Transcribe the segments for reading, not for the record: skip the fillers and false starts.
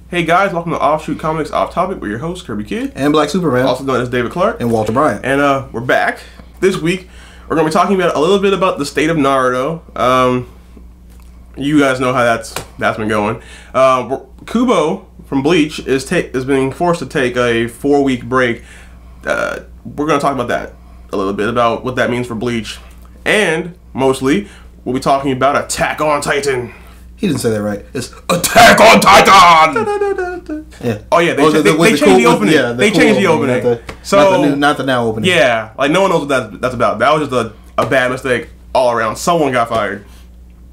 Hey guys, welcome to Offshoot Comics Off Topic. We're your hosts, Kirby Kid. And Black Superman. Also known as David Clark. And Walter Bryant. And we're back. This week, we're going to be talking about a little bit about the state of Naruto. You guys know how that's been going. Kubo from Bleach is being forced to take a 4-week break. We're going to talk about that a little bit, about what that means for Bleach. And, mostly, we'll be talking about Attack on Titan. He didn't say that right. It's Attack on Titan! Yeah. Oh yeah, they changed the opening. Yeah, they changed the opening. Not the now opening. Yeah, like no one knows what that's about. That was just a bad mistake all around. Someone got fired.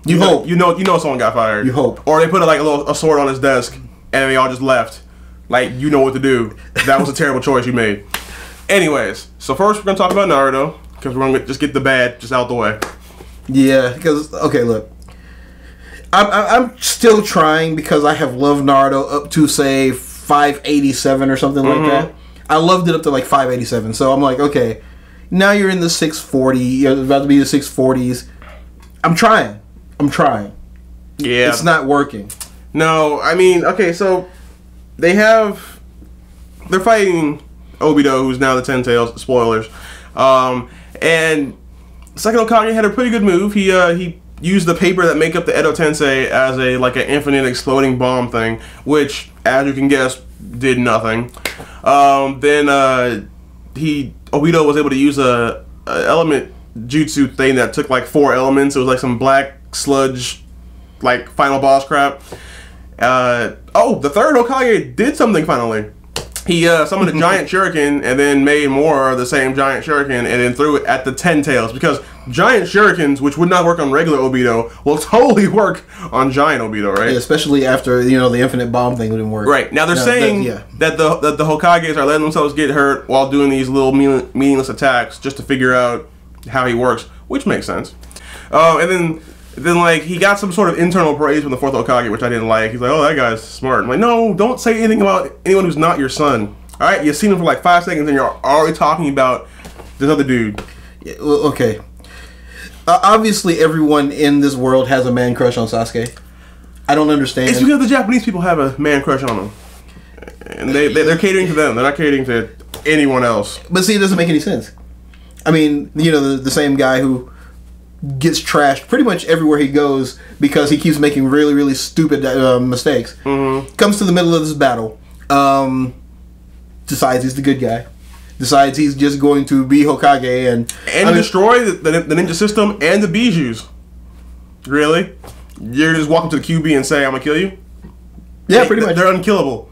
You hope. You know someone got fired. You hope. Or they put a sword on his desk and they all just left. Like, you know what to do. That was a terrible choice you made. Anyways, so first we're gonna talk about Naruto because we're gonna just get the bad just out the way. Yeah, because okay, look. I'm still trying because I have loved Naruto up to, say, 587 or something like that. I loved it up to, like, 587. So I'm like, okay, now you're in the 640. You're about to be the 640s. I'm trying. Yeah. It's not working. No, I mean, okay, so they're fighting Obito, who's now the Ten Tails. Spoilers. And Second Hokage had a pretty good move. He used the paper that make up the Edo Tensei as an infinite exploding bomb thing, which, as you can guess, did nothing. Then Obito was able to use a element jutsu thing that took like 4 elements. It was like some black sludge, like final boss crap. The third Hokage did something finally. He summoned a giant shuriken and then made more of the same giant shuriken and then threw it at the Ten Tails, because giant shurikens, which would not work on regular Obito, will totally work on giant Obito, right? Yeah, especially after the infinite bomb thing didn't work. Right. Now they're saying that the Hokages are letting themselves get hurt while doing these little meaningless attacks just to figure out how he works, which makes sense. And then like he got some sort of internal praise from the fourth Hokage, which I didn't like. He's like, "Oh, that guy's smart." I'm like, "No, don't say anything about anyone who's not your son." All right, you've seen him for like 5 seconds, and you're already talking about this other dude. Yeah, well, okay. Obviously, everyone in this world has a man crush on Sasuke. I don't understand. It's because the Japanese people have a man crush on him, and they're catering to them. They're not catering to anyone else. But see, it doesn't make any sense. I mean, the same guy who gets trashed pretty much everywhere he goes because he keeps making really, really stupid mistakes. Comes to the middle of this battle, decides he's the good guy, decides he's just going to be Hokage and destroy the ninja system and the Bijus. Really? You're just walking to the QB and say, "I'm gonna kill you"? Yeah, pretty much. They're unkillable.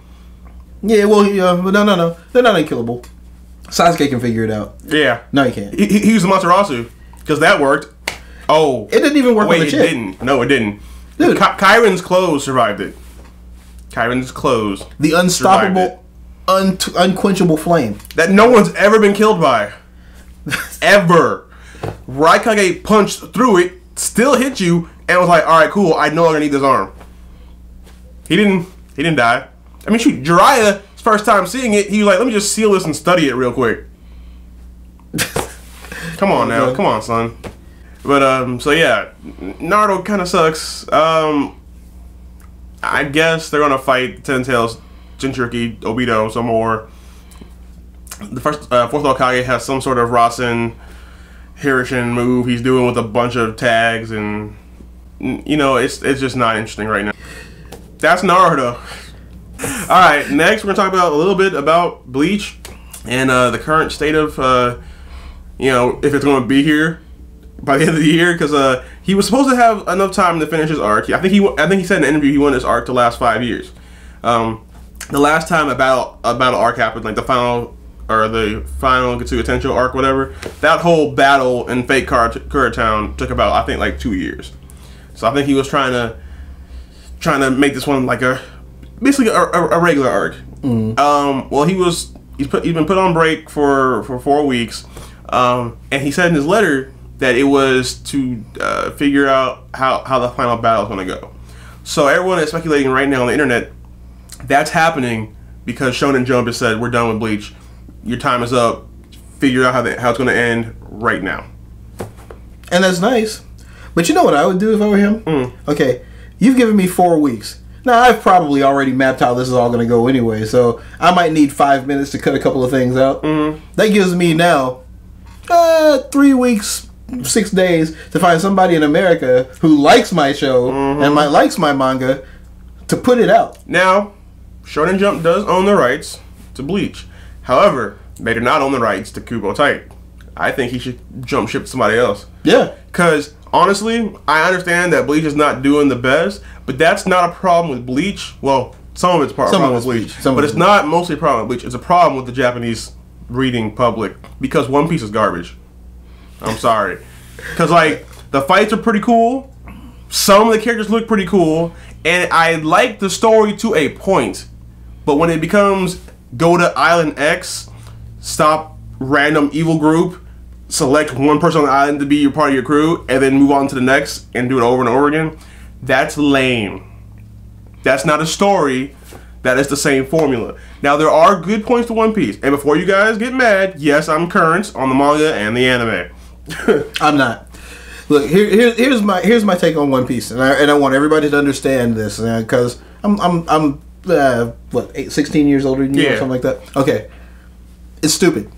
Yeah, well, but no, they're not unkillable. Sasuke can figure it out. Yeah. No, he can't. He used the Matarasu because that worked. Oh, it didn't even work on the chick. It didn't. No, it didn't. Dude, Kyron's clothes survived it. Kyron's clothes. The unstoppable, unquenchable flame that no one's ever been killed by, ever. Raikage punched through it, still hit you, and was like, "All right, cool. I no longer need this arm." He didn't die. I mean, shoot, Jiraiya's first time seeing it, he was like, "Let me just seal this and study it real quick." Come on now, come on, son. But so yeah, Naruto kind of sucks. I guess they're gonna fight Ten Tails, Jinchuriki, Obito some more. The fourth Hokage has some sort of Rasen Hirishin move he's doing with a bunch of tags, and it's just not interesting right now. That's Naruto. All right, next we're gonna talk about a little bit about Bleach and the current state of if it's gonna be here by the end of the year, because he was supposed to have enough time to finish his arc. I think he said in an interview he wanted his arc to last 5 years. The last time a battle arc happened, like the final Getsuga Tensho arc, whatever, that whole battle in Fake Kura Town took about, I think, like 2 years. So I think he was trying to make this one like basically a regular arc. Well, he's been put on break for 4 weeks, and he said in his letter that it was to figure out how the final battle is going to go. So everyone is speculating right now on the internet that's happening because Shonen Jump has said, "We're done with Bleach. Your time is up. Figure out how it's going to end right now." And that's nice. But you know what I would do if I were him? Okay, you've given me 4 weeks. Now, I've probably already mapped how this is all going to go anyway, so I might need 5 minutes to cut a couple of things out. That gives me now 3 weeks, 6 days to find somebody in America who likes my show and likes my manga to put it out. Now, Shonen Jump does own the rights to Bleach. However, they do not own the rights to Kubo Tight. I think he should jump ship to somebody else. Yeah. Because, honestly, I understand that Bleach is not doing the best, but that's not a problem with Bleach. Well, some of it's a problem with Bleach. But it's not mostly a problem with Bleach. It's a problem with the Japanese reading public. Because One Piece is garbage. I'm sorry. Because, like, the fights are pretty cool. Some of the characters look pretty cool. And I like the story to a point. But when it becomes go to Island X, stop random evil group, select one person on the island to be your part of your crew, and then move on to the next and do it over and over again, that's lame. That's not a story. That is the same formula. Now, there are good points to One Piece. And before you guys get mad, yes, I'm current on the manga and the anime. I'm not. Look, here's my take on One Piece, and I want everybody to understand this, because I'm 16 years older than you or something like that. Okay, it's stupid.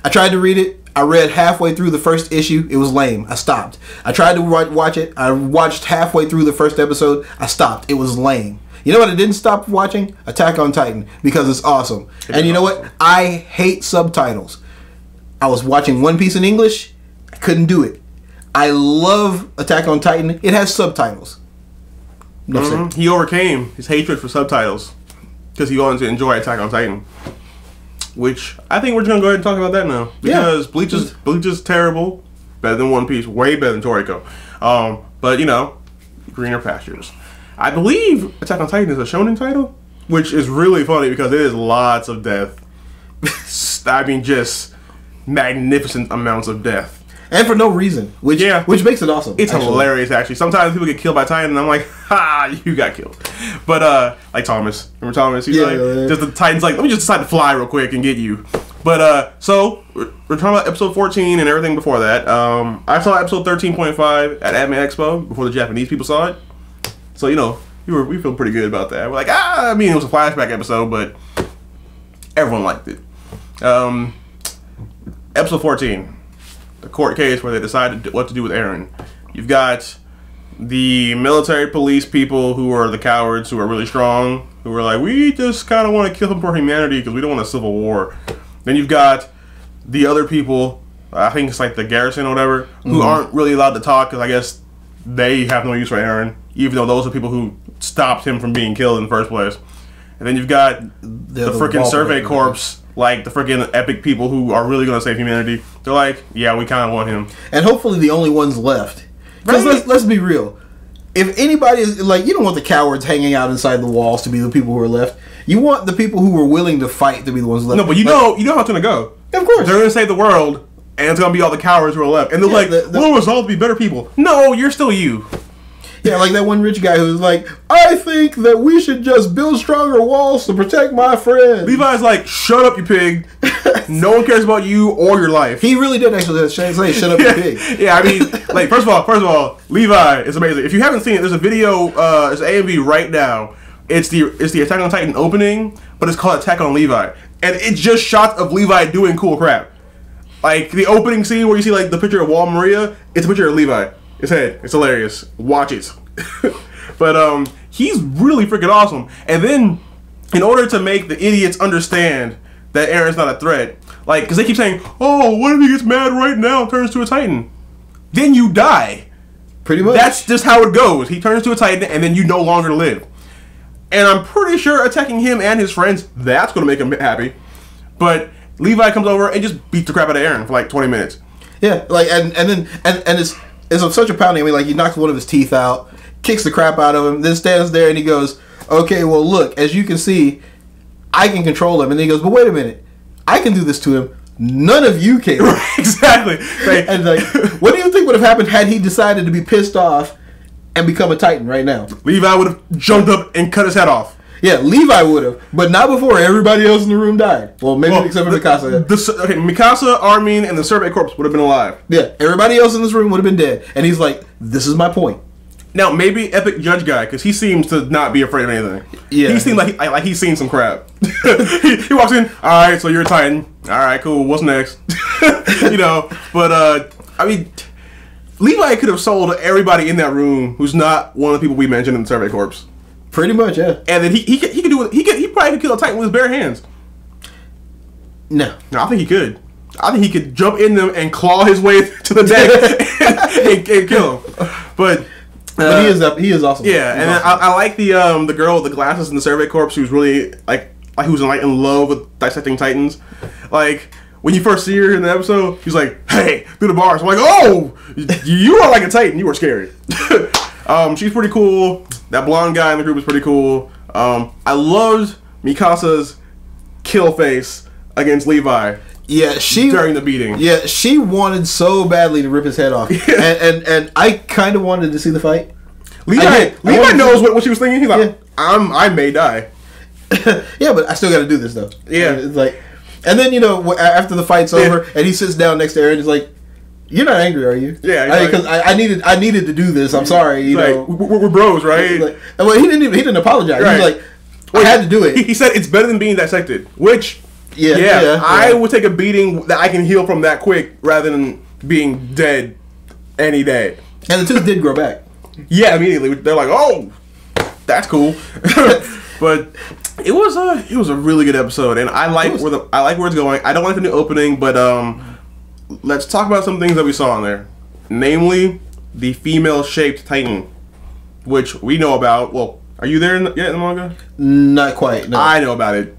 I tried to read it. I read halfway through the first issue. It was lame. I stopped. I tried to watch it. I watched halfway through the first episode. I stopped. It was lame. You know what I didn't stop watching? Attack on Titan, because it's awesome. And you know what? I hate subtitles. I was watching One Piece in English. I couldn't do it. I love Attack on Titan. It has subtitles. No He overcame his hatred for subtitles because he wanted to enjoy Attack on Titan. Which I think we're just gonna go ahead and talk about that now, because Bleach is terrible, better than One Piece, way better than Toriko. But you know, greener pastures. I believe Attack on Titan is a shonen title, which is really funny because it is lots of death. I mean, just magnificent amounts of death. And for no reason, which makes it awesome. It's hilarious, actually. Sometimes people get killed by Titan, and I'm like, ha, you got killed. But, like Thomas. Remember Thomas? He's just the Titan's like, let me just decide to fly real quick and get you. But, so, we're talking about episode 14 and everything before that. I saw episode 13.5 at Anime Expo before the Japanese people saw it. So, you know, we feel pretty good about that. We're like, I mean, it was a flashback episode, but everyone liked it. Episode 14. The court case where they decided what to do with Eren. You've got the military police people who are the cowards, who are really strong, who are like, we just kind of want to kill him for humanity because we don't want a civil war. Then you've got the other people, I think it's like the garrison or whatever, who aren't really allowed to talk because I guess they have no use for Eren, even though those are people who stopped him from being killed in the first place. And then you've got the freaking survey corps, like the freaking epic people who are really going to save humanity. They're like, yeah, we kind of want him. And hopefully the only ones left. Because let's be real. If anybody is, like, you don't want the cowards hanging out inside the walls to be the people who are left. You want the people who were willing to fight to be the ones left. No, but you know how it's going to go. Of course. They're going to save the world, and it's going to be all the cowards who are left. And they're like, we'll resolve to be better people. No, you're still you. Yeah, like that one rich guy who's like, I think that we should just build stronger walls to protect my friends. Levi's like, shut up, you pig. No one cares about you or your life. He really did actually say, shut up, you pig. Yeah, I mean, like, first of all, Levi is amazing. If you haven't seen it, there's a video, it's AMV right now. It's the Attack on Titan opening, but it's called Attack on Levi. And it's just shots of Levi doing cool crap. Like, the opening scene where you see, like, the picture of Wall Maria, it's a picture of Levi. His head. It's hilarious. Watch it. But he's really freaking awesome. And then, in order to make the idiots understand that Eren's not a threat, like, because they keep saying, oh, what if he gets mad right now and turns to a Titan? Then you die. Pretty much. That's just how it goes. He turns to a Titan, and then you no longer live. And I'm pretty sure attacking him and his friends, that's going to make him happy. But Levi comes over and just beats the crap out of Eren for like 20 minutes. Yeah, like, and it's such a pounding. I mean, like, he knocks one of his teeth out, kicks the crap out of him, then stands there and he goes, okay, well, look, as you can see, I can control him. And then he goes, but wait a minute, I can do this to him. None of you can. Exactly. And like, what do you think would have happened had he decided to be pissed off and become a Titan right now? Levi would have jumped up and cut his head off. Yeah, Levi would have, but not before everybody else in the room died. Well, maybe except for Mikasa. Mikasa, Armin, and the Survey Corps would have been alive. Yeah, everybody else in this room would have been dead. And he's like, this is my point. Now maybe Epic Judge Guy, because he seems to not be afraid of anything. Yeah, he seems like he's seen some crap. he walks in. All right, so you're a Titan. All right, cool. What's next? But I mean, Levi could have sold everybody in that room who's not one of the people we mentioned in the Survey Corps. Pretty much, yeah. And then he could do it. He probably could kill a Titan with his bare hands. No, I think he could. I think he could jump in them and claw his way to the deck and kill him. But he is awesome. Yeah, and awesome. I like the girl with the glasses in the Survey Corps who's really like who's in love with dissecting Titans. Like when you first see her in the episode, she's like, "Hey, through the bars." I'm like, "Oh, you are like a Titan. You are scary." She's pretty cool. That blonde guy in the group is pretty cool. I loved Mikasa's kill face against Levi. Yeah, during the beating. Yeah, she wanted so badly to rip his head off, and I kind of wanted to see the fight. Levi knows what she was thinking. He's like, yeah. I may die. Yeah, but I still got to do this though. Yeah, it's like, and then after the fight's over, and he sits down next to her and he's like, "You're not angry, are you?" Yeah, because I needed to do this. I'm sorry. You know, we're bros, right? Like, well, he didn't apologize. Right. He was like, I had to do it. He said it's better than being dissected, which. Yeah, I would take a beating that I can heal from that quick rather than being dead any day. And the tooth did grow back. Yeah, immediately. They're like, "Oh, that's cool." But it was a really good episode, and I like where it's going. I don't like the new opening, but let's talk about some things that we saw in there. Namely, the female-shaped Titan, which we know about. Well, are you there yet in the manga? Not quite. No. I know about it.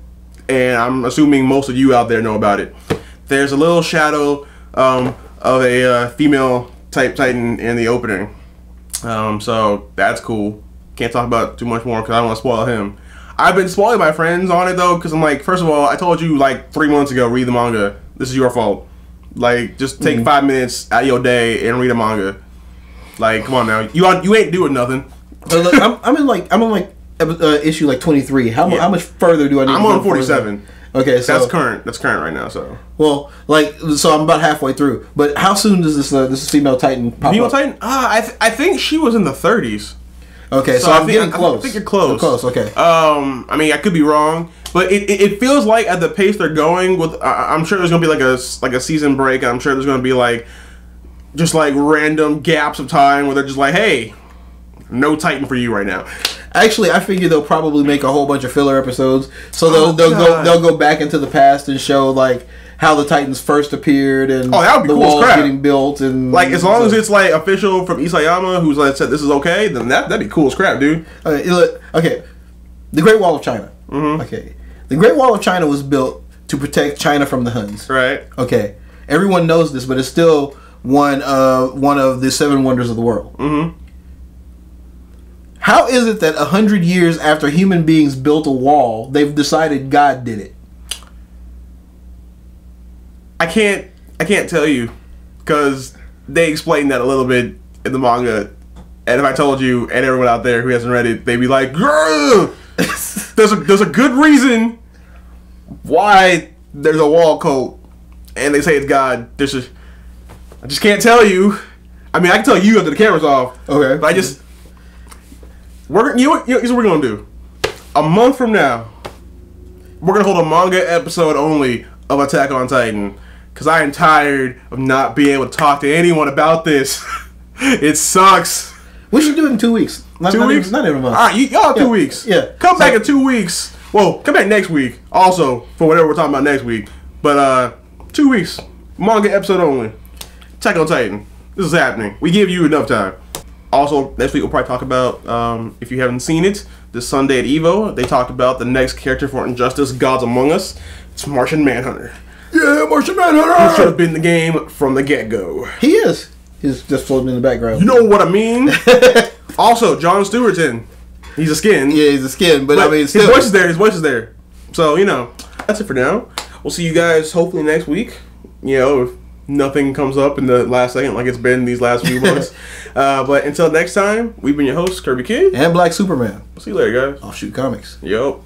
And I'm assuming most of you out there know about it. There's a little shadow of a female type Titan in the opening. So that's cool. Can't talk about too much more because I don't want to spoil him. I've been spoiling my friends on it though because I'm like, first of all, I told you like 3 months ago, read the manga. This is your fault. Like, just take 5 minutes out of your day and read a manga. Like, come on now, you ain't doing nothing. I'm in issue like 23. How much further do I need? I'm on 47. Okay, so that's current. That's current right now. So so I'm about halfway through. But how soon does this female Titan pop female up? Titan? I think she was in the 30s. Okay, so I'm getting close. I think you're close. I'm close. Okay. I mean, I could be wrong, but it feels like at the pace they're going with, I'm sure there's gonna be like a season break. I'm sure there's gonna be like just like random gaps of time where they're just like, hey, no Titan for you right now. Actually, I figure they'll probably make a whole bunch of filler episodes, so they'll go back into the past and show like how the Titans first appeared and that would be the cool walls getting built and like as long as it's like official from Isayama who's like said this is okay, then that'd be cool as crap, dude. Okay, the Great Wall of China. Mm-hmm. Okay, the Great Wall of China was built to protect China from the Huns. Right. Okay, everyone knows this, but it's still one of the 7 wonders of the world. Mm-hmm. How is it that 100 years after human beings built a wall, they've decided God did it? I can't tell you, because they explained that a little bit in the manga, and if I told you and everyone out there who hasn't read it, they'd be like, "Grr! there's a good reason why there's a wall cult, and they say it's God." I just can't tell you. I mean, I can tell you after the camera's off. Okay, but here's what we're gonna do. A month from now, we're gonna hold a manga episode only of Attack on Titan. Because I am tired of not being able to talk to anyone about this. It sucks. We should do it in 2 weeks. 2 weeks? Not even a month. Alright, y'all 2 weeks. Yeah. Come back in 2 weeks. Well, come back next week. Also, for whatever we're talking about next week. But 2 weeks. Manga episode only. Attack on Titan. This is happening. We give you enough time. Also, next week we'll probably talk about, if you haven't seen it, this Sunday at EVO, they talked about the next character for Injustice, Gods Among Us. It's Martian Manhunter. Yeah, Martian Manhunter! He should have been the game from the get-go. He is. He's just floating in the background. You know what I mean? Also, John Stewart's in. He's a skin. Yeah, he's a skin, but I mean, still. His voice is there. So, that's it for now. We'll see you guys hopefully next week. If nothing comes up in the last second like it's been these last few months. But until next time, we've been your hosts, Kirby Kid. And Black Superman. We'll see you later, guys. Offshoot Comics. Yo.